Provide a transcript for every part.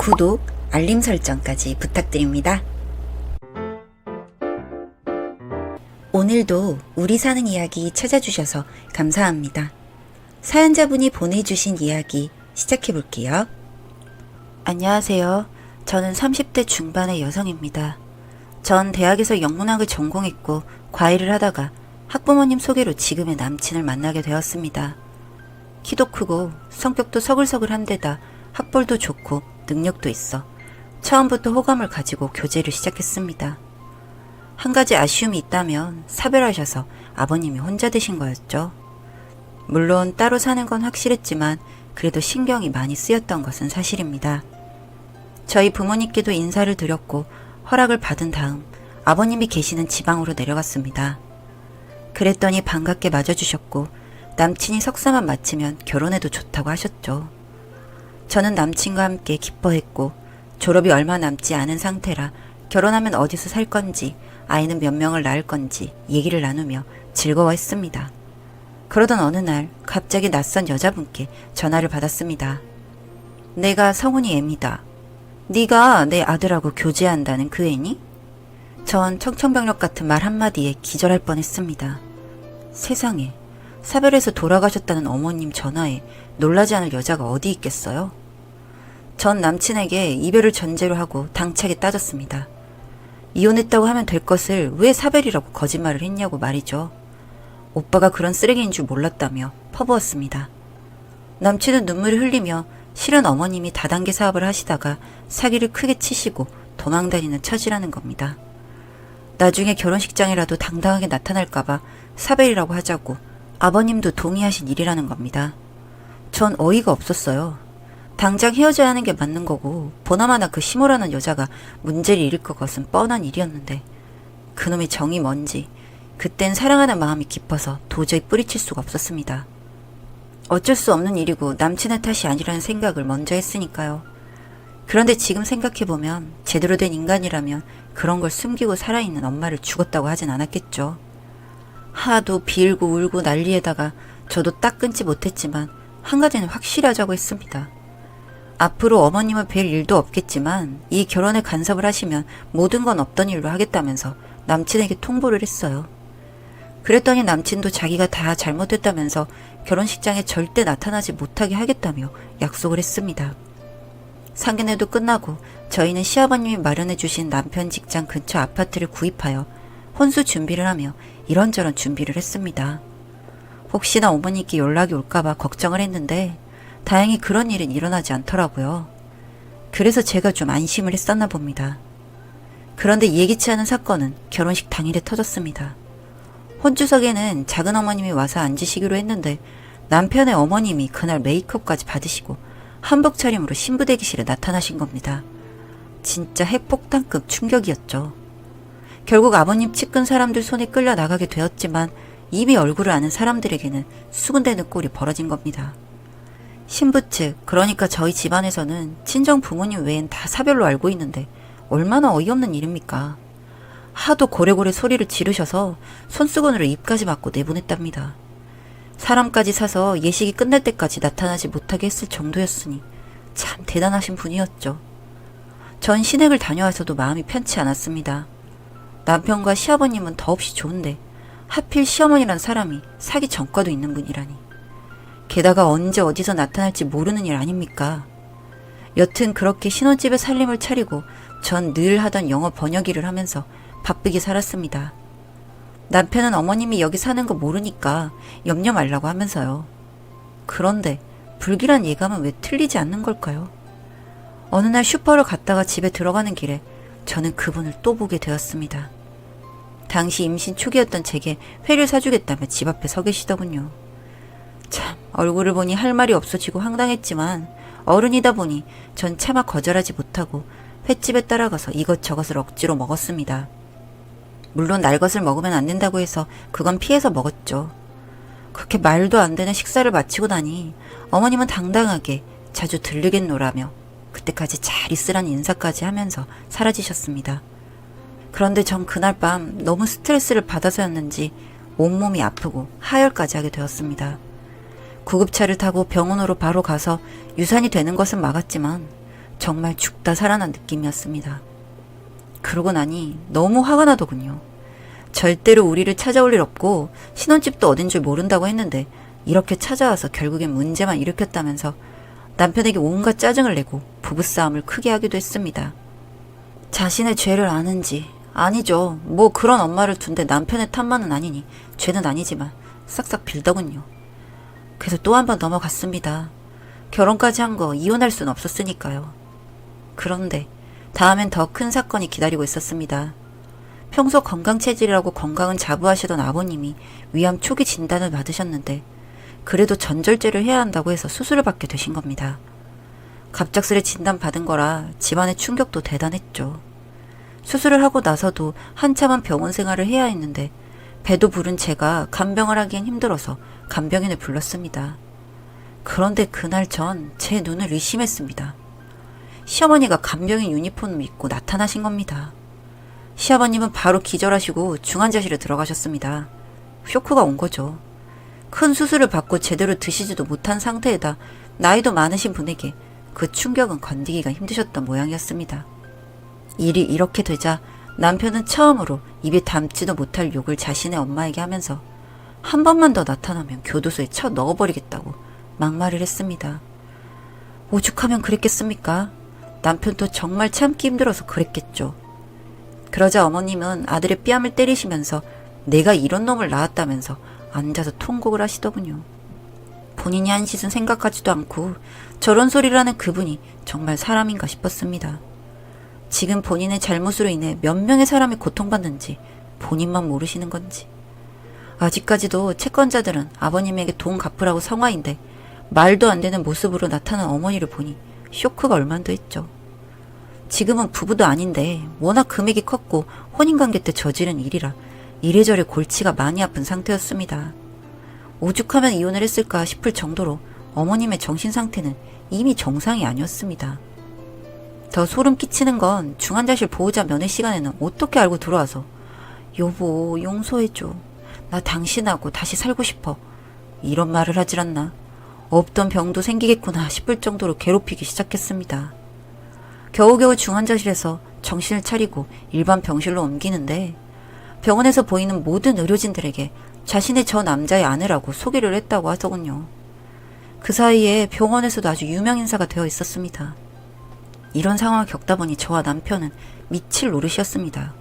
구독, 알림 설정까지 부탁드립니다. 오늘도 우리 사는 이야기 찾아주셔서 감사합니다. 사연자분이 보내주신 이야기 시작해볼게요. 안녕하세요. 저는 30대 중반의 여성입니다. 전 대학에서 영문학을 전공했고 과외를 하다가 학부모님 소개로 지금의 남친을 만나게 되었습니다. 키도 크고 성격도 서글서글한데다 학벌도 좋고 능력도 있어 처음부터 호감을 가지고 교제를 시작했습니다. 한 가지 아쉬움이 있다면 사별하셔서 아버님이 혼자 되신 거였죠. 물론 따로 사는 건 확실했지만 그래도 신경이 많이 쓰였던 것은 사실입니다. 저희 부모님께도 인사를 드렸고 허락을 받은 다음 아버님이 계시는 지방으로 내려갔습니다. 그랬더니 반갑게 맞아주셨고 남친이 석사만 마치면 결혼해도 좋다고 하셨죠. 저는 남친과 함께 기뻐했고 졸업이 얼마 남지 않은 상태라 결혼하면 어디서 살 건지 아이는 몇 명을 낳을 건지 얘기를 나누며 즐거워했습니다. 그러던 어느 날 갑자기 낯선 여자분께 전화를 받았습니다. 내가 성훈이 애입니다. 네가 내 아들하고 교제한다는 그 애니? 전 청천벽력 같은 말 한마디에 기절할 뻔했습니다. 세상에, 사별해서 돌아가셨다는 어머님 전화에 놀라지 않을 여자가 어디 있겠어요? 전 남친에게 이별을 전제로 하고 당차게 따졌습니다. 이혼했다고 하면 될 것을 왜 사별이라고 거짓말을 했냐고 말이죠. 오빠가 그런 쓰레기인 줄 몰랐다며 퍼부었습니다. 남친은 눈물을 흘리며 실은 어머님이 다단계 사업을 하시다가 사기를 크게 치시고 도망다니는 처지라는 겁니다. 나중에 결혼식장이라도 당당하게 나타날까봐 사별이라고 하자고 아버님도 동의하신 일이라는 겁니다. 전 어이가 없었어요. 당장 헤어져야 하는 게 맞는 거고 보나마나 그 시모라는 여자가 문제를 일으킬 것은 뻔한 일이었는데 그놈의 정이 뭔지 그땐 사랑하는 마음이 깊어서 도저히 뿌리칠 수가 없었습니다. 어쩔 수 없는 일이고 남친의 탓이 아니라는 생각을 먼저 했으니까요. 그런데 지금 생각해보면 제대로 된 인간이라면 그런 걸 숨기고 살아있는 엄마를 죽었다고 하진 않았겠죠. 하도 빌고 울고 난리에다가 저도 딱 끊지 못했지만 한 가지는 확실히 하자고 했습니다. 앞으로 어머님을 뵐 일도 없겠지만 이 결혼에 간섭을 하시면 모든 건 없던 일로 하겠다면서 남친에게 통보를 했어요. 그랬더니 남친도 자기가 다 잘못했다면서 결혼식장에 절대 나타나지 못하게 하겠다며 약속을 했습니다. 상견례도 끝나고 저희는 시아버님이 마련해 주신 남편 직장 근처 아파트를 구입하여 혼수 준비를 하며 이런저런 준비를 했습니다. 혹시나 어머니께 연락이 올까봐 걱정을 했는데 다행히 그런 일은 일어나지 않더라고요. 그래서 제가 좀 안심을 했었나 봅니다. 그런데 예기치 않은 사건은 결혼식 당일에 터졌습니다. 혼주석에는 작은 어머님이 와서 앉으시기로 했는데 남편의 어머님이 그날 메이크업까지 받으시고 한복 차림으로 신부 대기실에 나타나신 겁니다. 진짜 핵폭탄급 충격이었죠. 결국 아버님 측근 사람들 손에 끌려 나가게 되었지만 이미 얼굴을 아는 사람들에게는 수군대는 꼴이 벌어진 겁니다. 신부 측, 그러니까 저희 집안에서는 친정 부모님 외엔 다 사별로 알고 있는데 얼마나 어이없는 일입니까? 하도 고래고래 소리를 지르셔서 손수건으로 입까지 막고 내보냈답니다. 사람까지 사서 예식이 끝날 때까지 나타나지 못하게 했을 정도였으니 참 대단하신 분이었죠. 전 신행을 다녀와서도 마음이 편치 않았습니다. 남편과 시아버님은 더없이 좋은데 하필 시어머니란 사람이 사기 전과도 있는 분이라니. 게다가 언제 어디서 나타날지 모르는 일 아닙니까? 여튼 그렇게 신혼집에 살림을 차리고 전 늘 하던 영어 번역 일을 하면서 바쁘게 살았습니다. 남편은 어머님이 여기 사는 거 모르니까 염려 말라고 하면서요. 그런데 불길한 예감은 왜 틀리지 않는 걸까요? 어느 날 슈퍼를 갔다가 집에 들어가는 길에 저는 그분을 또 보게 되었습니다. 당시 임신 초기였던 제게 회를 사주겠다며 집 앞에 서 계시더군요. 참 얼굴을 보니 할 말이 없어지고 황당했지만 어른이다 보니 전 차마 거절하지 못하고 횟집에 따라가서 이것저것을 억지로 먹었습니다. 물론 날 것을 먹으면 안 된다고 해서 그건 피해서 먹었죠. 그렇게 말도 안 되는 식사를 마치고 나니 어머님은 당당하게 자주 들르겠노라며 그때까지 잘 있으란 인사까지 하면서 사라지셨습니다. 그런데 전 그날 밤 너무 스트레스를 받아서였는지 온몸이 아프고 하혈까지 하게 되었습니다. 구급차를 타고 병원으로 바로 가서 유산이 되는 것은 막았지만 정말 죽다 살아난 느낌이었습니다. 그러고 나니 너무 화가 나더군요. 절대로 우리를 찾아올 일 없고 신혼집도 어딘 줄 모른다고 했는데 이렇게 찾아와서 결국엔 문제만 일으켰다면서 남편에게 온갖 짜증을 내고 부부싸움을 크게 하기도 했습니다. 자신의 죄를 아는지, 아니죠. 뭐 그런 엄마를 둔데 남편의 탓만은 아니니 죄는 아니지만 싹싹 빌더군요. 그래서 또 한 번 넘어갔습니다. 결혼까지 한 거 이혼할 순 없었으니까요. 그런데 다음엔 더 큰 사건이 기다리고 있었습니다. 평소 건강체질이라고 건강은 자부하시던 아버님이 위암 초기 진단을 받으셨는데 그래도 전절제를 해야 한다고 해서 수술을 받게 되신 겁니다. 갑작스레 진단받은 거라 집안의 충격도 대단했죠. 수술을 하고 나서도 한참은 병원 생활을 해야 했는데 배도 부른 제가 간병을 하기엔 힘들어서 간병인을 불렀습니다. 그런데 그날 전 제 눈을 의심했습니다. 시어머니가 간병인 유니폼을 입고 나타나신 겁니다. 시아버님은 바로 기절하시고 중환자실에 들어가셨습니다. 쇼크가 온 거죠. 큰 수술을 받고 제대로 드시지도 못한 상태에다 나이도 많으신 분에게 그 충격은 건디기가 힘드셨던 모양이었습니다. 일이 이렇게 되자 남편은 처음으로 입에 담지도 못할 욕을 자신의 엄마에게 하면서 한 번만 더 나타나면 교도소에 쳐 넣어버리겠다고 막말을 했습니다. 오죽하면 그랬겠습니까? 남편도 정말 참기 힘들어서 그랬겠죠. 그러자 어머님은 아들의 뺨을 때리시면서 내가 이런 놈을 낳았다면서 앉아서 통곡을 하시더군요. 본인이 한 짓은 생각하지도 않고 저런 소리를 하는 그분이 정말 사람인가 싶었습니다. 지금 본인의 잘못으로 인해 몇 명의 사람이 고통받는지 본인만 모르시는 건지. 아직까지도 채권자들은 아버님에게 돈 갚으라고 성화인데 말도 안 되는 모습으로 나타난 어머니를 보니 쇼크가 얼만도 했죠. 지금은 부부도 아닌데 워낙 금액이 컸고 혼인관계 때 저지른 일이라 이래저래 골치가 많이 아픈 상태였습니다. 오죽하면 이혼을 했을까 싶을 정도로 어머님의 정신 상태는 이미 정상이 아니었습니다. 더 소름 끼치는 건 중환자실 보호자 면회 시간에는 어떻게 알고 들어와서 여보 용서해줘. 나 당신하고 다시 살고 싶어. 이런 말을 하질 않나. 없던 병도 생기겠구나 싶을 정도로 괴롭히기 시작했습니다. 겨우겨우 중환자실에서 정신을 차리고 일반 병실로 옮기는데 병원에서 보이는 모든 의료진들에게 자신의 저 남자의 아내라고 소개를 했다고 하더군요. 그 사이에 병원에서도 아주 유명 인사가 되어 있었습니다. 이런 상황을 겪다 보니 저와 남편은 미칠 노릇이었습니다.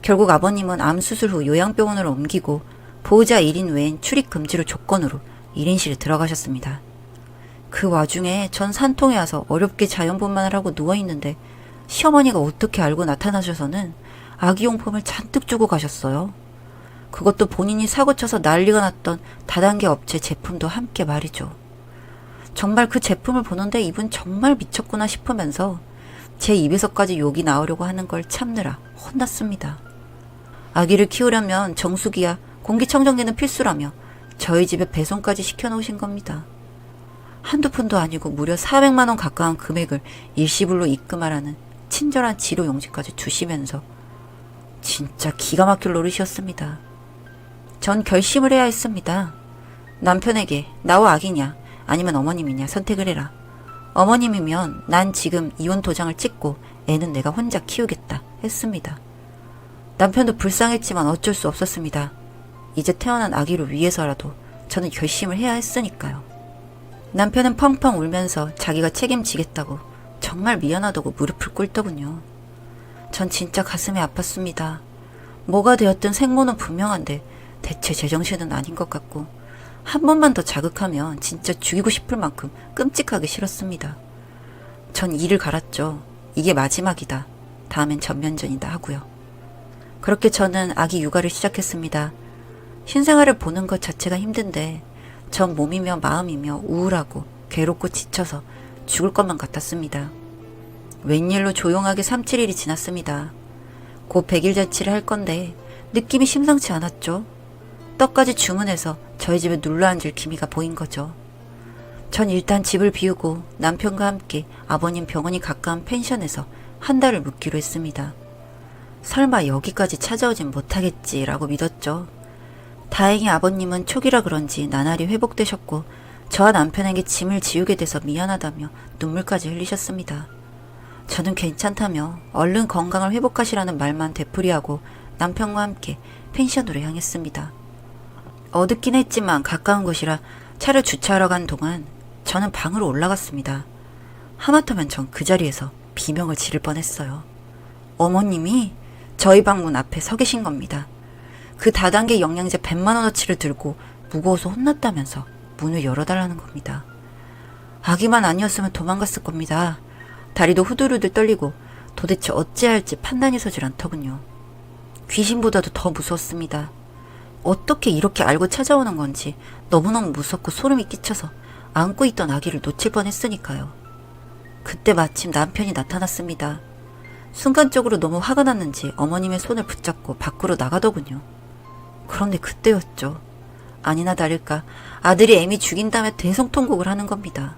결국 아버님은 암 수술 후 요양병원으로 옮기고 보호자 1인 외엔 출입 금지를 조건으로 1인실에 들어가셨습니다. 그 와중에 전 산통에 와서 어렵게 자연분만을 하고 누워있는데 시어머니가 어떻게 알고 나타나셔서는 아기용품을 잔뜩 주고 가셨어요. 그것도 본인이 사고쳐서 난리가 났던 다단계 업체 제품도 함께 말이죠. 정말 그 제품을 보는데 이분 정말 미쳤구나 싶으면서 제 입에서까지 욕이 나오려고 하는 걸 참느라 혼났습니다. 아기를 키우려면 정수기야 공기청정기는 필수라며 저희 집에 배송까지 시켜놓으신 겁니다. 한두 푼도 아니고 무려 400만 원 가까운 금액을 일시불로 입금하라는 친절한 지로 용지까지 주시면서 진짜 기가 막힐 노릇이었습니다. 전 결심을 해야 했습니다. 남편에게 나와 아기냐 아니면 어머님이냐 선택을 해라. 어머님이면 난 지금 이혼 도장을 찍고 애는 내가 혼자 키우겠다 했습니다. 남편도 불쌍했지만 어쩔 수 없었습니다. 이제 태어난 아기를 위해서라도 저는 결심을 해야 했으니까요. 남편은 펑펑 울면서 자기가 책임지겠다고 정말 미안하다고 무릎을 꿇더군요. 전 진짜 가슴이 아팠습니다. 뭐가 되었든 생모는 분명한데 대체 제정신은 아닌 것 같고 한 번만 더 자극하면 진짜 죽이고 싶을 만큼 끔찍하게 싫었습니다. 전 이를 갈았죠. 이게 마지막이다. 다음엔 전면전이다 하고요. 그렇게 저는 아기 육아를 시작했습니다. 신생아를 보는 것 자체가 힘든데 전 몸이며 마음이며 우울하고 괴롭고 지쳐서 죽을 것만 같았습니다. 웬일로 조용하게 3-7일이 지났습니다. 곧 100일 잔치를 할 건데 느낌이 심상치 않았죠. 떡까지 주문해서 저희 집에 눌러앉을 기미가 보인 거죠. 전 일단 집을 비우고 남편과 함께 아버님 병원이 가까운 펜션에서 한 달을 묵기로 했습니다. 설마 여기까지 찾아오진 못하겠지라고 믿었죠. 다행히 아버님은 초기라 그런지 나날이 회복되셨고 저와 남편에게 짐을 지우게 돼서 미안하다며 눈물까지 흘리셨습니다. 저는 괜찮다며 얼른 건강을 회복하시라는 말만 되풀이하고 남편과 함께 펜션으로 향했습니다. 어둡긴 했지만 가까운 곳이라 차를 주차하러 간 동안 저는 방으로 올라갔습니다. 하마터면 전 그 자리에서 비명을 지를 뻔했어요. 어머님이 저희 방문 앞에 서 계신 겁니다. 그 다단계 영양제 100만 원어치를 들고 무거워서 혼났다면서 문을 열어달라는 겁니다. 아기만 아니었으면 도망갔을 겁니다. 다리도 후들후들 떨리고 도대체 어찌할지 판단이 서질 않더군요. 귀신보다도 더 무서웠습니다. 어떻게 이렇게 알고 찾아오는 건지 너무너무 무섭고 소름이 끼쳐서 안고 있던 아기를 놓칠 뻔했으니까요. 그때 마침 남편이 나타났습니다. 순간적으로 너무 화가 났는지 어머님의 손을 붙잡고 밖으로 나가더군요. 그런데 그때였죠. 아니나 다를까 아들이 애미 죽인다며 대성통곡을 하는 겁니다.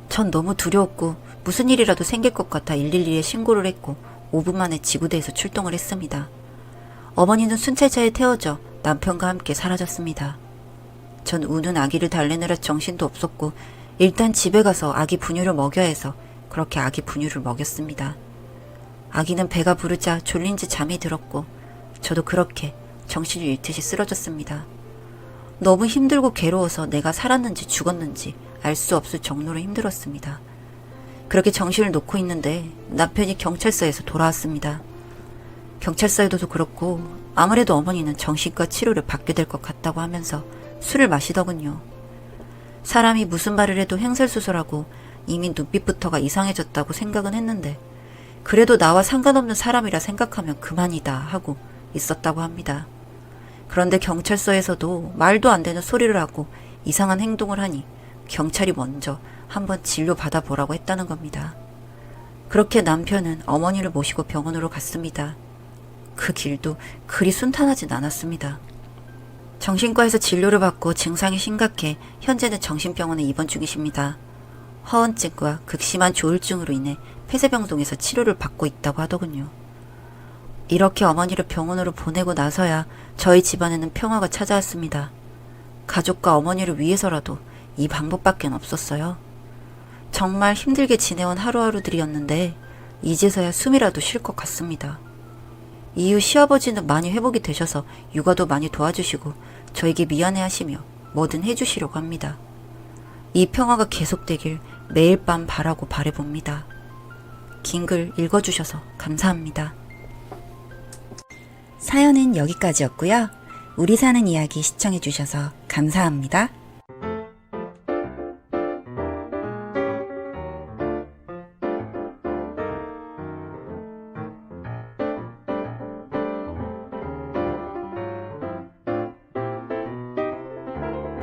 전 너무 두려웠고 무슨 일이라도 생길 것 같아 112에 신고를 했고 5분 만에 지구대에서 출동을 했습니다. 어머니는 순찰차에 태워져 남편과 함께 사라졌습니다. 전 우는 아기를 달래느라 정신도 없었고 일단 집에 가서 아기 분유를 먹여야 해서 그렇게 아기 분유를 먹였습니다. 아기는 배가 부르자 졸린지 잠이 들었고 저도 그렇게 정신을 잃듯이 쓰러졌습니다. 너무 힘들고 괴로워서 내가 살았는지 죽었는지 알 수 없을 정도로 힘들었습니다. 그렇게 정신을 놓고 있는데 남편이 경찰서에서 돌아왔습니다. 경찰서에도 그렇고 아무래도 어머니는 정신과 치료를 받게 될 것 같다고 하면서 술을 마시더군요. 사람이 무슨 말을 해도 횡설수설하고 이미 눈빛부터가 이상해졌다고 생각은 했는데 그래도 나와 상관없는 사람이라 생각하면 그만이다 하고 있었다고 합니다. 그런데 경찰서에서도 말도 안 되는 소리를 하고 이상한 행동을 하니 경찰이 먼저 한번 진료 받아보라고 했다는 겁니다. 그렇게 남편은 어머니를 모시고 병원으로 갔습니다. 그 길도 그리 순탄하진 않았습니다. 정신과에서 진료를 받고 증상이 심각해 현재는 정신병원에 입원 중이십니다. 허언증과 극심한 조울증으로 인해 폐쇄병동에서 치료를 받고 있다고 하더군요. 이렇게 어머니를 병원으로 보내고 나서야 저희 집안에는 평화가 찾아왔습니다. 가족과 어머니를 위해서라도 이 방법밖에 없었어요. 정말 힘들게 지내온 하루하루들이었는데 이제서야 숨이라도 쉴 것 같습니다. 이후 시아버지는 많이 회복이 되셔서 육아도 많이 도와주시고 저에게 미안해하시며 뭐든 해주시려고 합니다. 이 평화가 계속되길 매일 밤 바라고 바라봅니다. 긴 글 읽어주셔서 감사합니다. 사연은 여기까지였고요. 우리 사는 이야기 시청해주셔서 감사합니다.